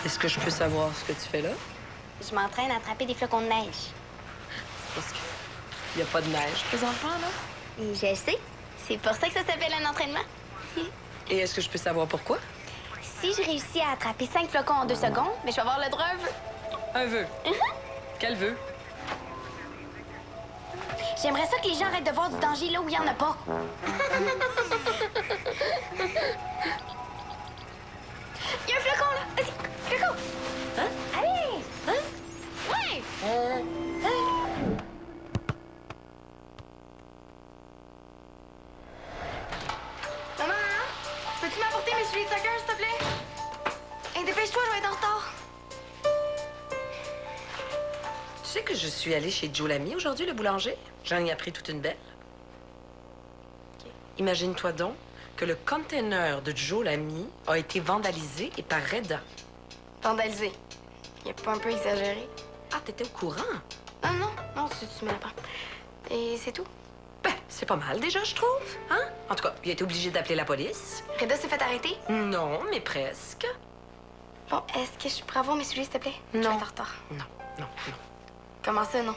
Est-ce que je peux savoir ce que tu fais là? Je m'entraîne à attraper des flocons de neige. C'est parce qu'il n'y a pas de neige présentement, là. Et je le sais. C'est pour ça que ça s'appelle un entraînement. Et est-ce que je peux savoir pourquoi? Si je réussis à attraper 5 flocons en 2 secondes, mais je vais avoir le droit à un vœu. Un vœu. Quel vœu? J'aimerais ça que les gens arrêtent de voir du danger là où il n'y en a pas. Il y a un flocon, là. Vas-y, flocon. Hein? Allez. Hein? Ouais. Maman, peux-tu m'apporter mes souliers de soccer, s'il te plaît? Hey, dépêche-toi, je vais être en retard. Tu sais que je suis allée chez Joe Lamy aujourd'hui, le boulanger? J'en ai appris toute une belle. Imagine-toi donc que le container de Joe Lamy a été vandalisé et par Reda. Vandalisé. Il a pas un peu exagéré? Ah, t'étais au courant? Ah non, tu me l'apprends. Et c'est tout? Ben, c'est pas mal déjà, je trouve. Hein? En tout cas, il a été obligé d'appeler la police. Reda s'est fait arrêter? Non, mais presque. Bon, est-ce que je pourrais avoir mes souliers, s'il te plaît? Je vais Non. être en retard. Non. Comment ça, non?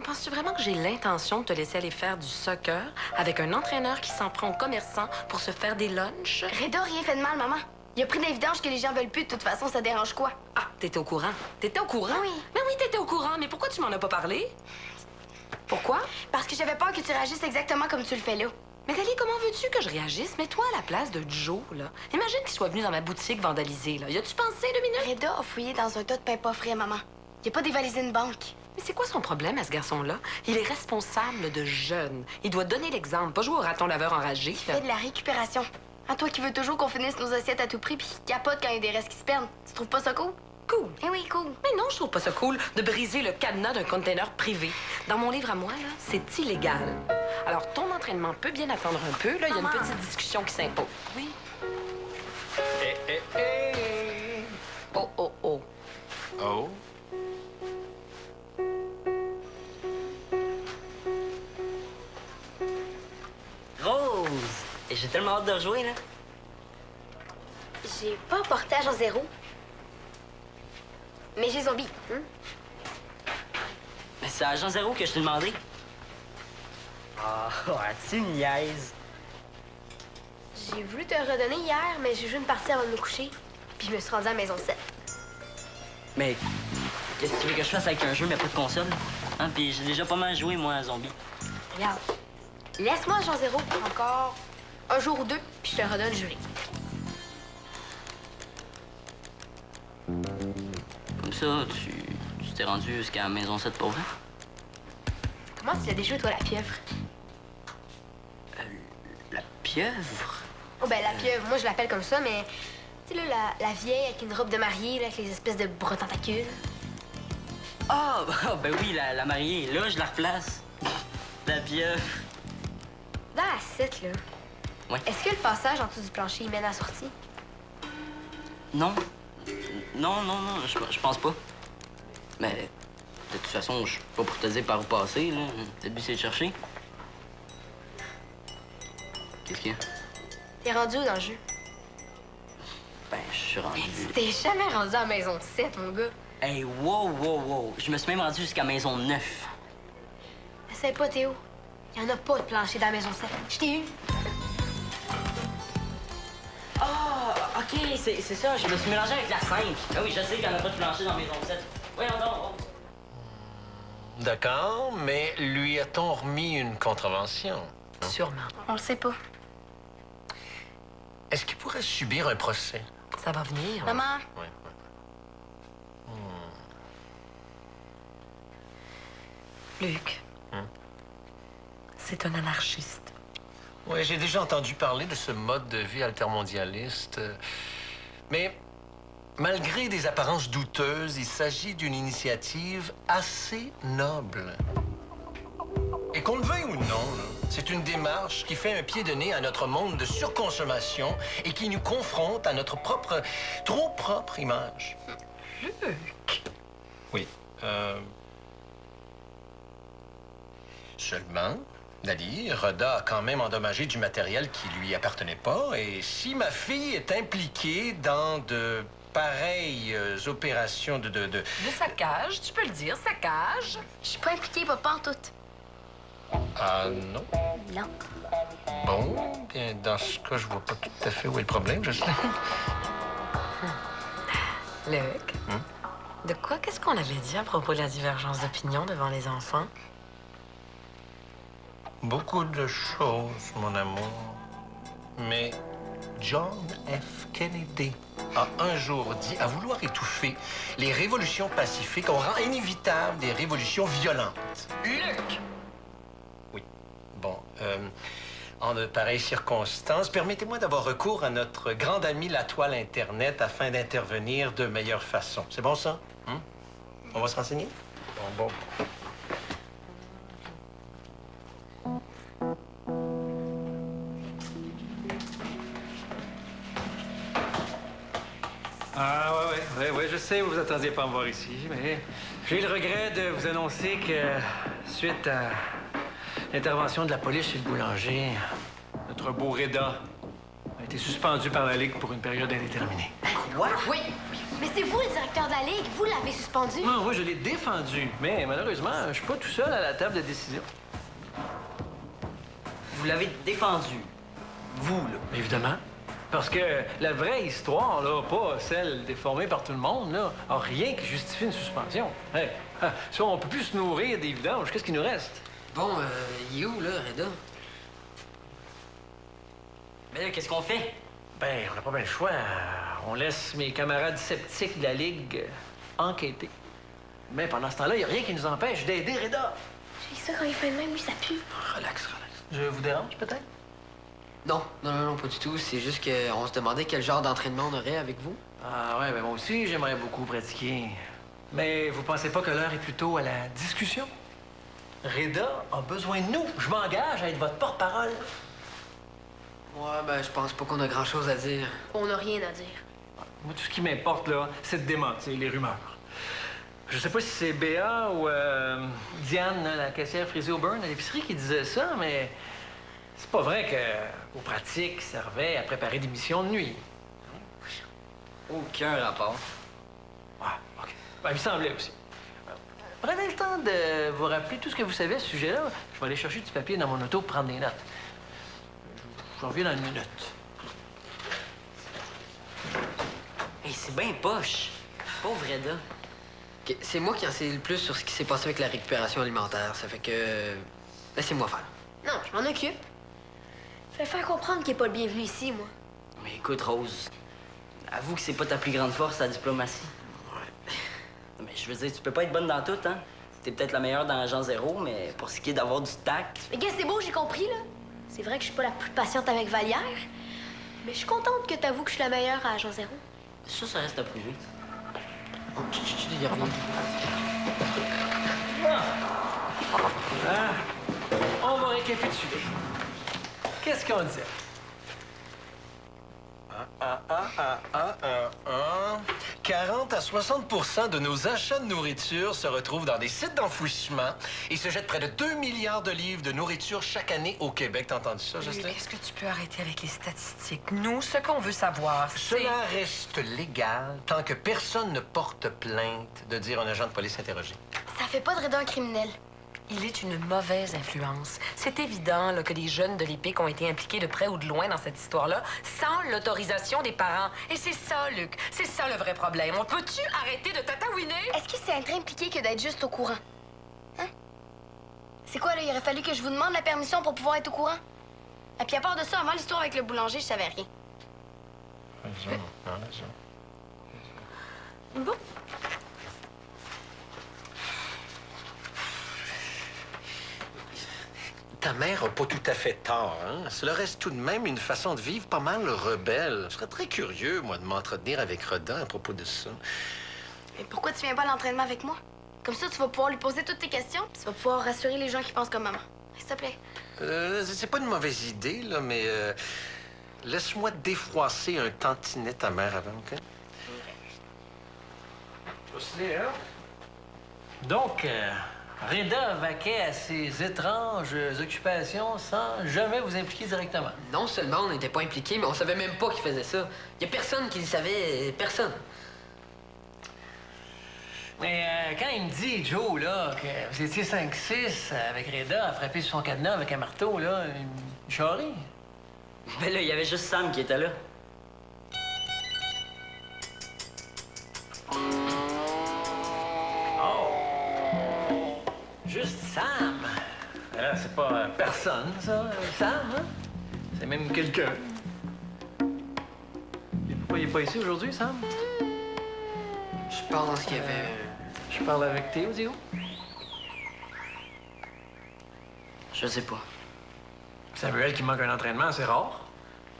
Penses-tu vraiment que j'ai l'intention de te laisser aller faire du soccer avec un entraîneur qui s'en prend aux commerçants pour se faire des lunchs? Reda a rien fait de mal, maman. Il a pris d'évidence que les gens veulent plus. De toute façon, ça dérange quoi? Ah, t'étais au courant? T'étais au courant? Oui. Mais oui, t'étais au courant. Mais pourquoi tu m'en as pas parlé? Pourquoi? Parce que j'avais peur que tu réagisses exactement comme tu le fais là. Mais Dali, comment veux-tu que je réagisse? Mets-toi à la place de Joe, là. Imagine qu'il soit venu dans ma boutique vandalisée, là. Y a-tu pensé 2 minutes? Reda a fouillé dans un tas de pain pas frais, maman. Il a pas dévalisé une banque. Mais c'est quoi son problème à ce garçon-là? Il est responsable de jeunes. Il doit donner l'exemple, pas jouer au raton laveur enragé. Il fait de la récupération. À toi qui veux toujours qu'on finisse nos assiettes à tout prix puis qui capote quand il y a des restes qui se perdent. Tu trouves pas ça cool? Cool. Eh oui, cool. Mais non, je trouve pas ça cool de briser le cadenas d'un container privé. Dans mon livre à moi, là, c'est illégal. Alors, ton entraînement peut bien attendre un peu. Là, il y a une Maman. petite discussion qui s'impose. Oui. Oh, oh, oh. Oh? Rose! Et j'ai tellement hâte de rejouer, là. J'ai pas portage en zéro. Mais j'ai zombie. Mais c'est à Agent Zéro que je t'ai demandé. Ah, tu niaises. J'ai voulu te redonner hier, mais j'ai joué une partie avant de me coucher. Puis je me suis rendue à la maison 7. Mais qu'est-ce que tu veux que je fasse avec un jeu, mais pas de console? Hein? Puis j'ai déjà pas mal joué, moi, à Zombie. Regarde. Laisse-moi Jean Zéro pour encore un jour ou deux, puis je te redonne juré. Comme ça, tu t'es rendu jusqu'à la maison 7 pour vrai? Comment tu l'as déjoué, toi, la pieuvre? La pieuvre? Oh, ben, la pieuvre, moi, je l'appelle comme ça, mais... Tu sais, là, la vieille avec une robe de mariée, là, avec les espèces de bras tentacules. Ah, ben oui, la mariée. Là, je la replace. La pieuvre. Dans la 7, là. Ouais. Est-ce que le passage en dessous du plancher, il mène à la sortie? Non. Non, je pense pas. Mais de toute façon, je suis pas pour te dire par où passer, là. Le but, c'est de chercher. Qu'est-ce qu'il y a? T'es rendu où dans le jeu? Ben, je suis rendu... T'es jamais rendu à la maison 7, mon gars. Hey, wow! Je me suis même rendu jusqu'à maison 9. Essaye pas, Théo. Il y en a pas de plancher dans la maison 7. Je t'ai eu. Ah, OK, c'est ça. Je me suis mélangé avec la 5. Ah oui, je sais qu'il n'y en a pas de plancher dans maison 7. Voyons donc. D'accord, mais lui a-t-on remis une contravention? Sûrement. On le sait pas. Est-ce qu'il pourrait subir un procès? Ça va venir. Maman, Oui. Luc. C'est un anarchiste. Oui, j'ai déjà entendu parler de ce mode de vie altermondialiste. Mais malgré des apparences douteuses, il s'agit d'une initiative assez noble. Et qu'on le veuille ou non, là, c'est une démarche qui fait un pied de nez à notre monde de surconsommation et qui nous confronte à notre propre, trop propre image. Luc! Oui. Seulement, Dali, Reda a quand même endommagé du matériel qui lui appartenait pas. Et si ma fille est impliquée dans de pareilles opérations de... De saccage, tu peux le dire, saccage. Je suis pas impliquée, papa, en tout. Ah non? Non. Bon, bien, dans ce cas, je vois pas tout à fait où est le problème, je sais. Luc, de quoi qu'est-ce qu'on avait dit à propos de la divergence d'opinion devant les enfants? Beaucoup de choses, mon amour. Mais John F. Kennedy a un jour dit à vouloir étouffer les révolutions pacifiques, on rend inévitable des révolutions violentes. Luc! Oui. Bon, en de pareilles circonstances, permettez-moi d'avoir recours à notre grande amie la toile Internet afin d'intervenir de meilleure façon. C'est bon, ça? On va se renseigner? Bon. Ah, ouais, je sais, vous vous attendiez pas à me voir ici, mais j'ai le regret de vous annoncer que, suite à l'intervention de la police chez le boulanger, notre beau Reda a été suspendu par la Ligue pour une période indéterminée. Quoi? Oui. Mais c'est vous le directeur de la Ligue. Vous l'avez suspendu. Non, moi, je l'ai défendu, mais malheureusement, je suis pas tout seul à la table de décision. Vous l'avez défendu. Vous, là. Évidemment. Parce que la vraie histoire, là, pas celle déformée par tout le monde, là, a rien qui justifie une suspension. Hey, si on peut plus se nourrir des vidanges, qu'est-ce qui nous reste? Bon, il est où, là, Reda? Mais là, qu'est-ce qu'on fait? Ben, on n'a pas bien le choix. On laisse mes camarades sceptiques de la Ligue enquêter. Mais pendant ce temps-là, il n'y a rien qui nous empêche d'aider Reda. J'ai ça quand il fait de même, lui, ça pue. Relax. Je vous dérange, peut-être? Non, pas du tout. C'est juste qu'on se demandait quel genre d'entraînement on aurait avec vous. Ah ouais, ben moi aussi, j'aimerais beaucoup pratiquer. Mais vous pensez pas que l'heure est plutôt à la discussion? Reda a besoin de nous. Je m'engage à être votre porte-parole. Ouais, ben je pense pas qu'on a grand-chose à dire. On n'a rien à dire. Moi, tout ce qui m'importe, là, c'est de démentir les rumeurs. Je sais pas si c'est Béa ou Diane, là, la caissière frisée au burn à l'épicerie, qui disait ça, mais c'est pas vrai que vos pratiques servaient à préparer des missions de nuit. Aucun rapport. Ah, OK. Ben, il me semblait aussi. Prenez le temps de vous rappeler tout ce que vous savez à ce sujet-là. Je vais aller chercher du papier dans mon auto pour prendre des notes. J'en reviens dans une minute. Hey, c'est bien poche. Pauvre Reda. Ok, c'est moi qui en sais le plus sur ce qui s'est passé avec la récupération alimentaire. Ça fait que... Laissez-moi faire. Non, je m'en occupe. Je vais faire comprendre qu'il n'est pas le bienvenu ici, moi. Mais écoute, Rose, avoue que c'est pas ta plus grande force, la diplomatie. Ouais. Mais je veux dire, tu peux pas être bonne dans tout, hein? T'es peut-être la meilleure dans Agent Zéro, mais pour ce qui est d'avoir du tact... Mais gars, c'est beau, j'ai compris, là. C'est vrai que je suis pas la plus patiente avec Vallière, mais je suis contente que t'avoues que je suis la meilleure à Agent Zéro. Ça reste à prouver. Oh, il revient. On va récapituler. Qu'est-ce qu'on disait? 40 à 60 de nos achats de nourriture se retrouvent dans des sites d'enfouissement et se jettent près de 2 milliards de livres de nourriture chaque année au Québec. T'as entendu ça, Justin? Est-ce que tu peux arrêter avec les statistiques? Nous, ce qu'on veut savoir, c'est... Cela reste légal tant que personne ne porte plainte de dire un agent de police interrogé. Ça fait pas de Reda un criminel. Il est une mauvaise influence. C'est évident là, que les jeunes de l'EPIC ont été impliqués de près ou de loin dans cette histoire-là, sans l'autorisation des parents. Et c'est ça, Luc. C'est ça le vrai problème. On peut-tu arrêter de tatouiner? Est-ce que c'est être impliqué que d'être juste au courant? Hein? C'est quoi, là? Il aurait fallu que je vous demande la permission pour pouvoir être au courant? Et puis à part de ça, avant l'histoire avec le boulanger, je savais rien. Bon. Ta mère a pas tout à fait tort, hein? Cela reste tout de même une façon de vivre pas mal rebelle. Je serais très curieux, moi, de m'entretenir avec Reda à propos de ça. Et pourquoi tu viens pas à l'entraînement avec moi? Comme ça, tu vas pouvoir lui poser toutes tes questions, puis tu vas pouvoir rassurer les gens qui pensent comme maman. S'il te plaît. C'est pas une mauvaise idée, là, mais laisse-moi défroisser un tantinet ta mère avant, OK? Donc, Reda vaquait à ses étranges occupations sans jamais vous impliquer directement. Non seulement on n'était pas impliqués, mais on savait même pas qu'il faisait ça. Il y a personne qui le savait, personne. Mais quand il me dit, Joe, là, que vous étiez 5-6 avec Reda à frapper sur son cadenas avec un marteau, là, il charrie. Ben là, il y avait juste Sam qui était là. Oh! Juste Sam! Alors, c'est pas personne, ça, Sam, hein? C'est même quelqu'un. Et pourquoi il est pas ici aujourd'hui, Sam? Je pense qu'il y avait... Je parle avec Théo, Théo. Je sais pas. Samuel qui manque un entraînement, c'est rare.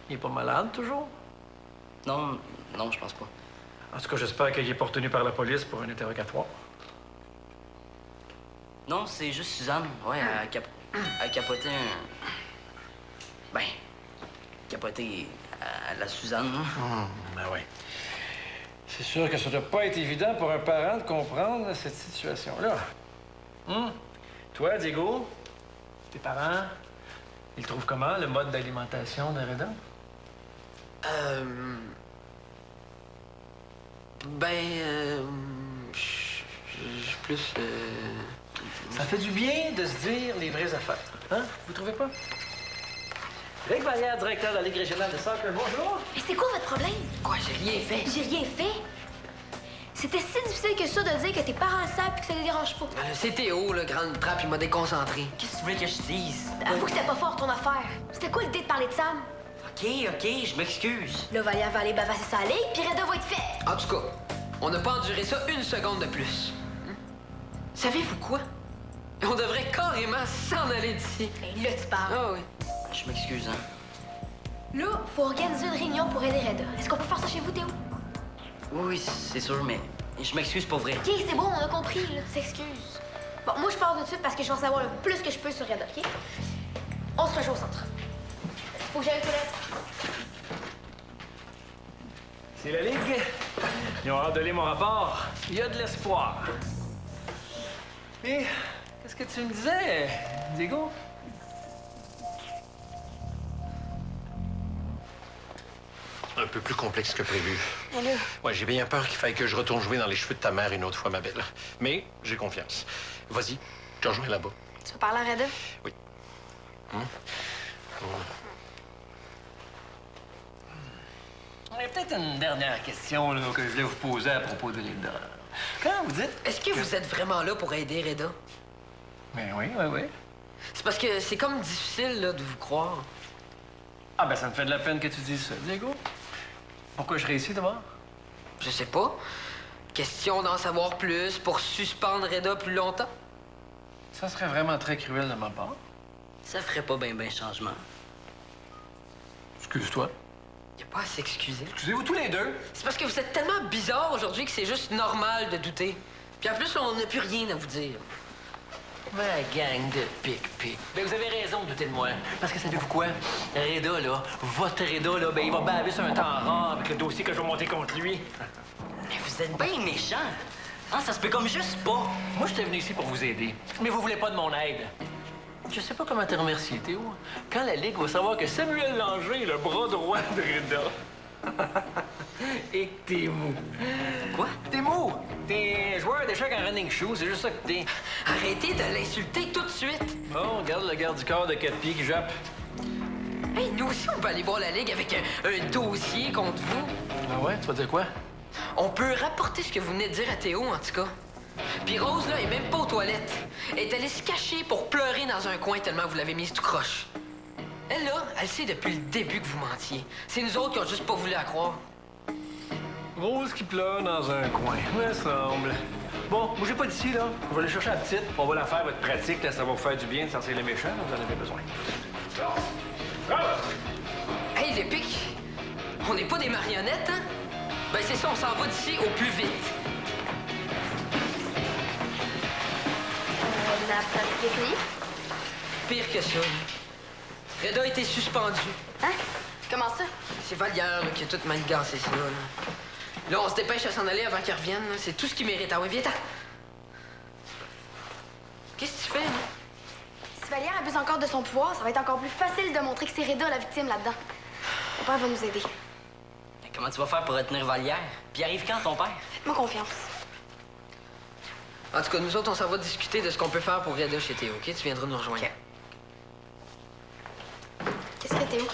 Il est pas malade, toujours. Non, non, je pense pas. En tout cas, j'espère qu'il est pas retenu par la police pour un interrogatoire. Non, c'est juste Suzanne. Ouais, elle capotait un... Ben, capoter à la Suzanne. Hein. Ben oui. C'est sûr que ça doit pas être évident pour un parent de comprendre cette situation-là. Toi, Diego, tes parents, ils trouvent comment, le mode d'alimentation de Reda? Je suis plus... Ça fait du bien de se dire les vraies affaires. Hein? Vous trouvez pas? Rick Vallière, directeur de la Ligue régionale de soccer, bonjour. Mais c'est quoi votre problème? Quoi, j'ai rien fait? J'ai rien fait. C'était si difficile que ça de dire que tes parents le savent et que ça les dérange pas. C'est Théo, le grand trappe, il m'a déconcentré. Qu'est-ce que tu voulais que je dise? Avoue que c'était pas fort ton affaire. C'était quoi l'idée de parler de Sam? OK, je m'excuse. Là, Valère va aller bavasser sa ligue, puis Reda va être fait. En tout cas, on n'a pas enduré ça une seconde de plus. Savez-vous quoi? On devrait carrément s'en aller d'ici. Et là, tu parles. Ah oui. Je m'excuse, hein. Là, faut organiser une réunion pour aider Reda. Est-ce qu'on peut faire ça chez vous, Théo? Oui, c'est sûr, mais je m'excuse pour vrai. OK, c'est bon, on a compris, là. S'excuse. Bon, moi, je pars tout de suite parce que je veux en savoir le plus que je peux sur Reda, OK? On se rejoint au centre. Faut que j'aille aux toilettes. C'est la Ligue. Ils ont hâte de lire mon rapport. Il y a de l'espoir. Et qu'est-ce que tu me disais, Diego? Un peu plus complexe que prévu. Allô? Ouais, j'ai bien peur qu'il faille que je retourne jouer dans les cheveux de ta mère une autre fois, ma belle. Mais j'ai confiance. Vas-y, je te rejoins là-bas. Tu veux parler à Reda? Oui. Il y a peut-être une dernière question là, que je voulais vous poser à propos de Linda. Quand vous dites... Est-ce que vous êtes vraiment là pour aider Reda? Ben oui. C'est parce que c'est comme difficile, là, de vous croire. Ah ben ça me fait de la peine que tu dises ça, Diego. Pourquoi je réussis d'abord? Je sais pas. Question d'en savoir plus pour suspendre Reda plus longtemps? Ça serait vraiment très cruel de ma part. Ça ferait pas ben changement. Excuse-toi. Y a pas à s'excuser. Excusez-vous tous les deux. C'est parce que vous êtes tellement bizarre aujourd'hui que c'est juste normal de douter. Puis en plus, on n'a plus rien à vous dire. Ma gang de pic-pic. Ben vous avez raison de douter de moi. Parce que savez-vous quoi? Reda, là, votre Reda, là, ben il va baver sur un temps rare avec le dossier que je vais monter contre lui. Mais vous êtes bien méchant. Hein, ça se peut comme juste pas. Moi, j'étais venu ici pour vous aider. Mais vous voulez pas de mon aide. Je sais pas comment te remercier, Théo. Quand la Ligue va savoir que Samuel Langer est le bras droit de Reda. Et que t'es mou. Quoi? T'es mou! T'es joueur d'échecs en running shoes, c'est juste ça que t'es. Arrêtez de l'insulter tout de suite. Bon, regarde le garde du corps de 4 pieds qui jappe. Hey, nous aussi, on peut aller voir la Ligue avec un dossier contre vous. Ah ouais? Tu vas dire quoi? On peut rapporter ce que vous venez de dire à Théo, en tout cas. Puis Rose, là, est même pas aux toilettes. Elle est allée se cacher pour pleurer dans un coin tellement vous l'avez mise tout croche. Elle, là, elle sait depuis le début que vous mentiez. C'est nous autres qui ont juste pas voulu la croire. Rose qui pleure dans un coin, me semble. Bon, bougez pas d'ici, là. Je vais aller chercher la petite. On va la faire, votre pratique, là. Ça va vous faire du bien de sortir les méchants, là. Vous en avez besoin. Hey, les pics, on n'est pas des marionnettes, hein? Ben c'est ça, on s'en va d'ici au plus vite. La pratique est finie? Pire que ça. Reda a été suspendu. Hein? Comment ça? C'est Vallière là, qui a tout manigancé ça. Là, on se dépêche à s'en aller avant qu'il revienne. Là. C'est tout ce qu'il mérite. Ah oui, viens-t'en. Qu'est-ce que tu fais, là? Si Valère abuse encore de son pouvoir, ça va être encore plus facile de montrer que c'est Reda la victime là-dedans. Mon père va nous aider. Mais comment tu vas faire pour retenir Vallière? Puis arrive quand ton père? Faites-moi confiance. En tout cas, nous autres, on s'en va discuter de ce qu'on peut faire pour Reda chez Théo, OK? Tu viendras nous rejoindre. OK. Qu'est-ce que Théo?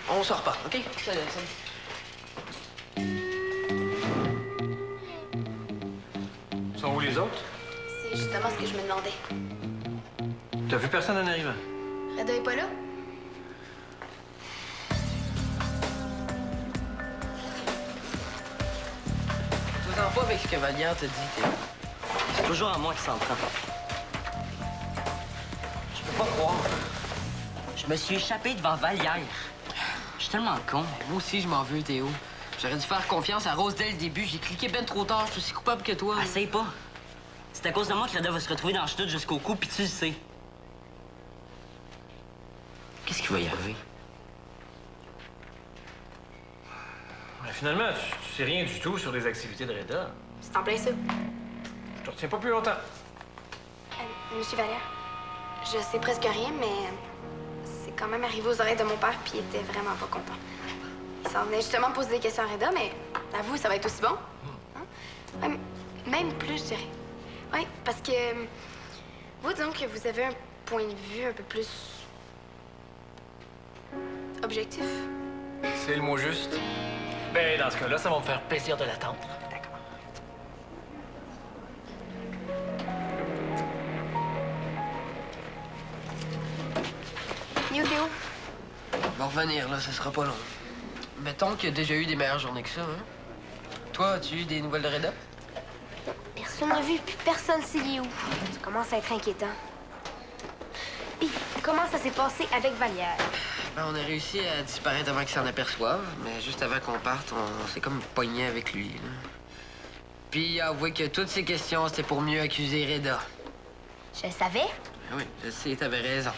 On s'en repart, OK? Salut. Sont où les autres? C'est justement ce que je me demandais. T'as vu personne en arrivant? Reda est pas là? Tout en pas avec ce que Vallière te dit, Théo. C'est toujours à moi qui s'en prend. Je peux pas croire. Je me suis échappé devant Vallière. Je suis tellement con. Moi aussi, je m'en veux, Théo. J'aurais dû faire confiance à Rose dès le début. J'ai cliqué ben trop tard. Je suis aussi coupable que toi. Essaye pas. C'est à cause de moi que Reda va se retrouver dans la chute jusqu'au cou, puis tu le sais. Qu'est-ce qui va y arriver? Ouais, finalement, tu sais rien du tout sur les activités de Reda. C'est en plein ça. Je te retiens pas plus longtemps. Monsieur Vallière, je sais presque rien, mais c'est quand même arrivé aux oreilles de mon père, puis il était vraiment pas content. Il s'en venait justement poser des questions à Reda, mais avoue, ça va être aussi bon. Hein? Même plus, je dirais. Oui, parce que vous, disons que vous avez un point de vue un peu plus objectif. C'est le mot juste. Ben, dans ce cas-là, ça va me faire plaisir de l'attendre. Yo, Théo. On va revenir, là. Ça sera pas long. Mettons qu'il y a déjà eu des meilleures journées que ça, hein? Toi, as-tu eu des nouvelles de Reda? Personne n'a vu, puis personne sait il est où. Ça commence à être inquiétant. Puis, comment ça s'est passé avec Vallière? Ben, on a réussi à disparaître avant qu'il s'en aperçoive, mais juste avant qu'on parte, on s'est comme pogné avec lui, là. Puis il a avoué que toutes ces questions, c'était pour mieux accuser Reda. Je le savais. Ah oui, je sais, t'avais raison.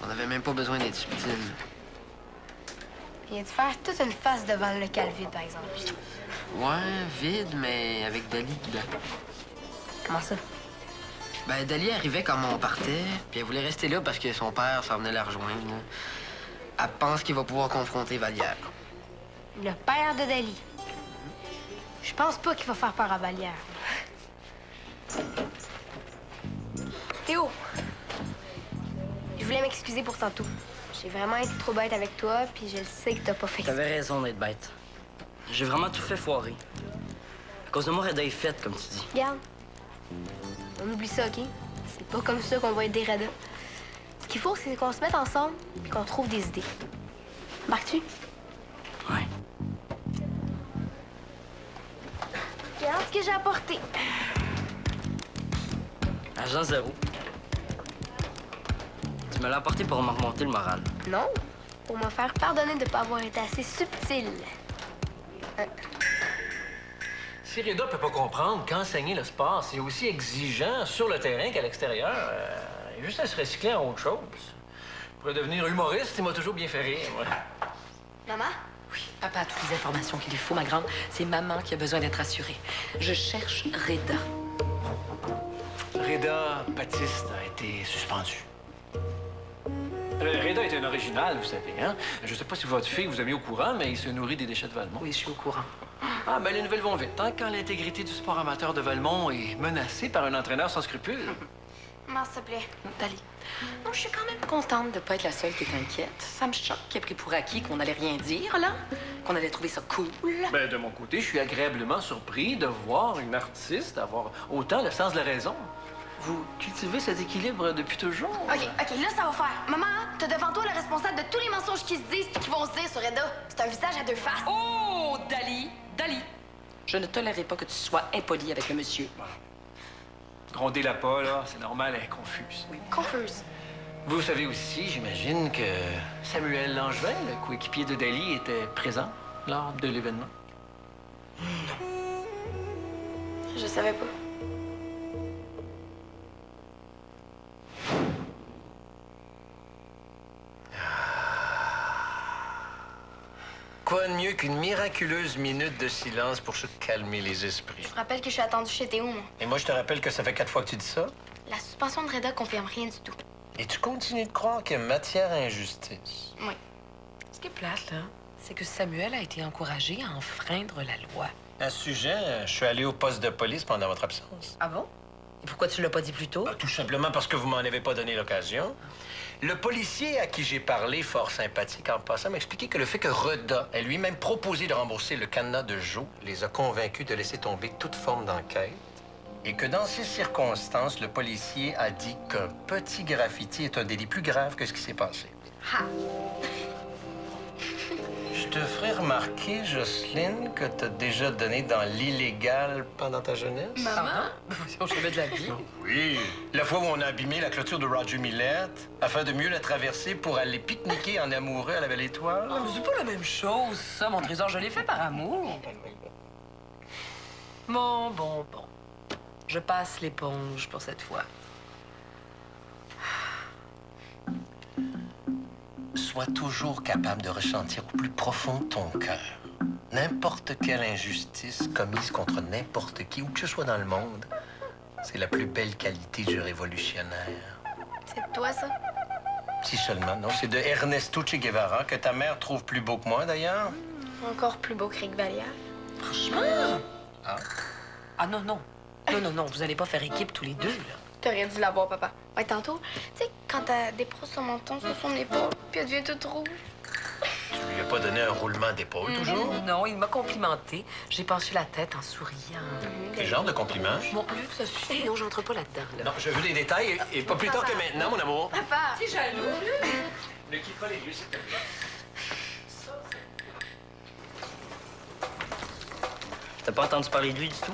On n'avait même pas besoin d'être subtil. Il a dû faire toute une face devant le local vide, par exemple. Ouais, vide, mais avec Dali dedans. Comment ça? Ben, Dali arrivait quand on partait, puis elle voulait rester là parce que son père s'en venait la rejoindre, là. Elle pense qu'il va pouvoir confronter Vallière. Le père de Dali. Je pense pas qu'il va faire peur à Vallière. Théo! Je voulais m'excuser pour tantôt. J'ai vraiment été trop bête avec toi, puis je le sais que t'as pas fait ça. T'avais raison d'être bête. J'ai vraiment tout fait foirer. À cause de moi, Reda est faite, comme tu dis. Regarde. On oublie ça, OK? C'est pas comme ça qu'on va aider Reda. Ce qu'il faut, c'est qu'on se mette ensemble et qu'on trouve des idées. Marques-tu? Ouais. Regarde ce que j'ai apporté. Agent zéro. Tu me l'as apporté pour me remonter le moral. Non, pour me faire pardonner de ne pas avoir été assez subtil. Si Reda peut pas comprendre qu'enseigner le sport, c'est aussi exigeant sur le terrain qu'à l'extérieur, il a juste à se recycler en autre chose. Pour devenir humoriste, il m'a toujours bien fait rire, moi. Maman? Papa a toutes les informations qu'il lui faut, ma grande. C'est maman qui a besoin d'être assurée. Je cherche Reda. Reda Baptiste a été suspendu. Reda est un original, vous savez, hein? Je sais pas si votre fille vous a mis au courant, mais il se nourrit des déchets de Valmont. Oui, je suis au courant. Ah, ben les nouvelles vont vite, hein? Quand l'intégrité du sport amateur de Valmont est menacée par un entraîneur sans scrupules. Maman, s'il te plaît. Dali. Non, je suis quand même contente de pas être la seule qui est inquiète. Ça me choque qu'il ait pris pour acquis qu'on allait rien dire, là. Qu'on allait trouver ça cool. Ben, de mon côté, je suis agréablement surpris de voir une artiste avoir autant le sens de la raison. Vous cultivez cet équilibre depuis toujours. OK, là, ça va faire. Maman, t'as devant toi le responsable de tous les mensonges qui se disent et qui vont se dire sur Reda. C'est un visage à deux faces. Oh, Dali! Dali! Je ne tolérerai pas que tu sois impoli avec le monsieur. Grondez-la pas, là. C'est normal, elle est confuse. Oui, confuse. Vous savez aussi, j'imagine, que Samuel Langevin, le coéquipier de Dali, était présent lors de l'événement. Je savais pas. Quoi de mieux qu'une miraculeuse minute de silence pour se calmer les esprits? Je vous rappelle que je suis attendue chez Théo, moi. Et moi, je te rappelle que ça fait 4 fois que tu dis ça. La suspension de Reda confirme rien du tout. Et tu continues de croire qu'il y a matière à injustice. Oui. Ce qui est plate, là, c'est que Samuel a été encouragé à enfreindre la loi. À ce sujet, je suis allé au poste de police pendant votre absence. Ah bon? Et pourquoi tu l'as pas dit plus tôt? Tout simplement parce que vous m'en avez pas donné l'occasion. Le policier à qui j'ai parlé, fort sympathique en passant, m'a expliqué que le fait que Reda ait lui-même proposé de rembourser le cadenas de Joe les a convaincus de laisser tomber toute forme d'enquête. Et que dans ces circonstances, le policier a dit qu'un petit graffiti est un délit plus grave que ce qui s'est passé. Ha! Je te ferai remarquer, Jocelyne, que t'as déjà donné dans l'illégal pendant ta jeunesse. Maman? On jamais de la vie. Oui. La fois où on a abîmé la clôture de Roger Millette afin de mieux la traverser pour aller pique-niquer en amoureux à la Belle Étoile. Ah, mais c'est pas la même chose, ça, mon trésor. Je l'ai fait par amour. Bon. Je passe l'éponge pour cette fois. Sois toujours capable de ressentir au plus profond de ton cœur n'importe quelle injustice commise contre n'importe qui, où que ce soit dans le monde. C'est la plus belle qualité du révolutionnaire. C'est de toi, ça? Si seulement, non. C'est de Ernesto Che Guevara, que ta mère trouve plus beau que moi, d'ailleurs. Encore plus beau que Rick Vallière. Franchement? Ah. Ah non, vous allez pas faire équipe tous les deux, là. T'aurais dû l'avoir, papa. Ouais, tantôt, tu sais, quand elle dépose son menton sur son épaule, puis elle devient toute rouge. Tu lui as pas donné un roulement d'épaule, toujours? Non, il m'a complimenté. J'ai penché la tête en souriant. Quel genre de compliment? Bon, Luc, ça suffit. Non, j'entre pas là-dedans, là. Non, je veux des détails, et pas plus tard que maintenant, mon amour. Papa! T'es jaloux, Luc? Ne quitte pas les lieux, s'il te plaît. T'as pas entendu parler de lui du tout?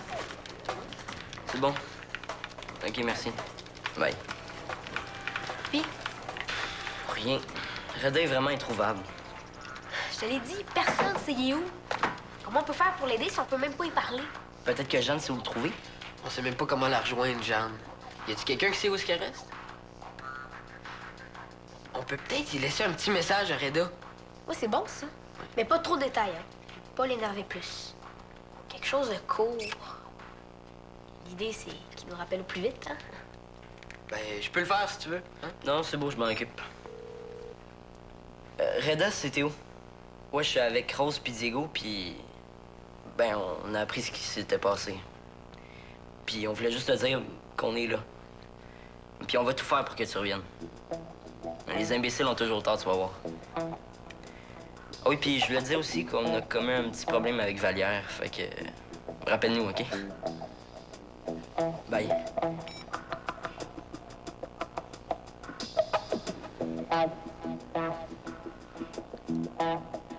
C'est bon. OK, merci. Bye. Puis, Rien. Reda est vraiment introuvable. je te l'ai dit, personne sait il est où. Comment on peut faire pour l'aider si on peut même pas y parler? Peut-être que Jeanne sait où le trouver. On sait même pas comment la rejoindre, Jeanne. Y a-t-il quelqu'un qui sait où est-ce qu'elle reste? On peut peut-être y laisser un petit message à Reda. Ouais, c'est bon, ça. Mais pas trop de détails, hein. Pas l'énerver plus. Quelque chose de court. L'idée, c'est qu'il nous rappelle au plus vite, hein? Ben, je peux le faire si tu veux. Hein? Non, c'est beau, je m'en occupe. Reda, c'était où? Ouais, je suis avec Rose puis Diego, puis... Ben, on a appris ce qui s'était passé. Puis on voulait juste te dire qu'on est là. Puis on va tout faire pour que tu reviennes. Les imbéciles ont toujours tort, tu vas voir. Ah oui, puis je voulais te dire aussi qu'on a commis un petit problème avec Vallière, fait que... Rappelle-nous, OK? Bye.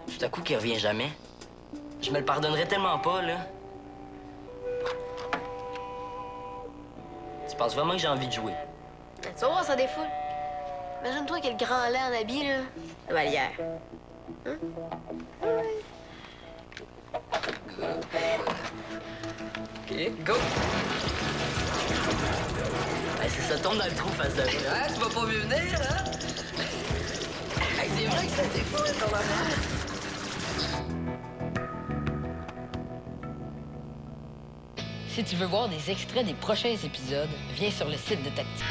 Tout à coup qu'il revient jamais. Je me le pardonnerais tellement pas, là. Tu penses vraiment que j'ai envie de jouer? Tu vas voir, ça défoule. Imagine-toi quel grand lait en habit, là. La Vallière. OK, go! Hey, c'est ça, tombe dans le trou face de moi. Ah, tu vas pas mieux venir, hein? Hey, c'est vrai que ça défoule, ton affaire. Si tu veux voir des extraits des prochains épisodes, viens sur le site de Tactique.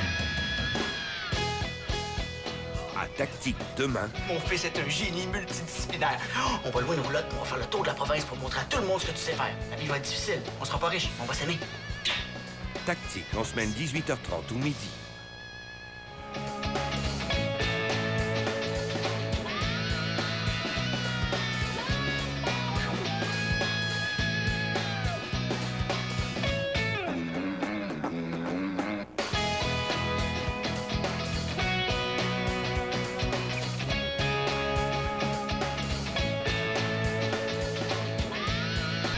À Tactique demain, Mon fils est un génie multidisciplinaire. On va louer nos lottes, on va faire le tour de la province pour montrer à tout le monde ce que tu sais faire. La vie va être difficile. On sera pas riche, on va s'aimer. Tactique en semaine 18h30 ou midi.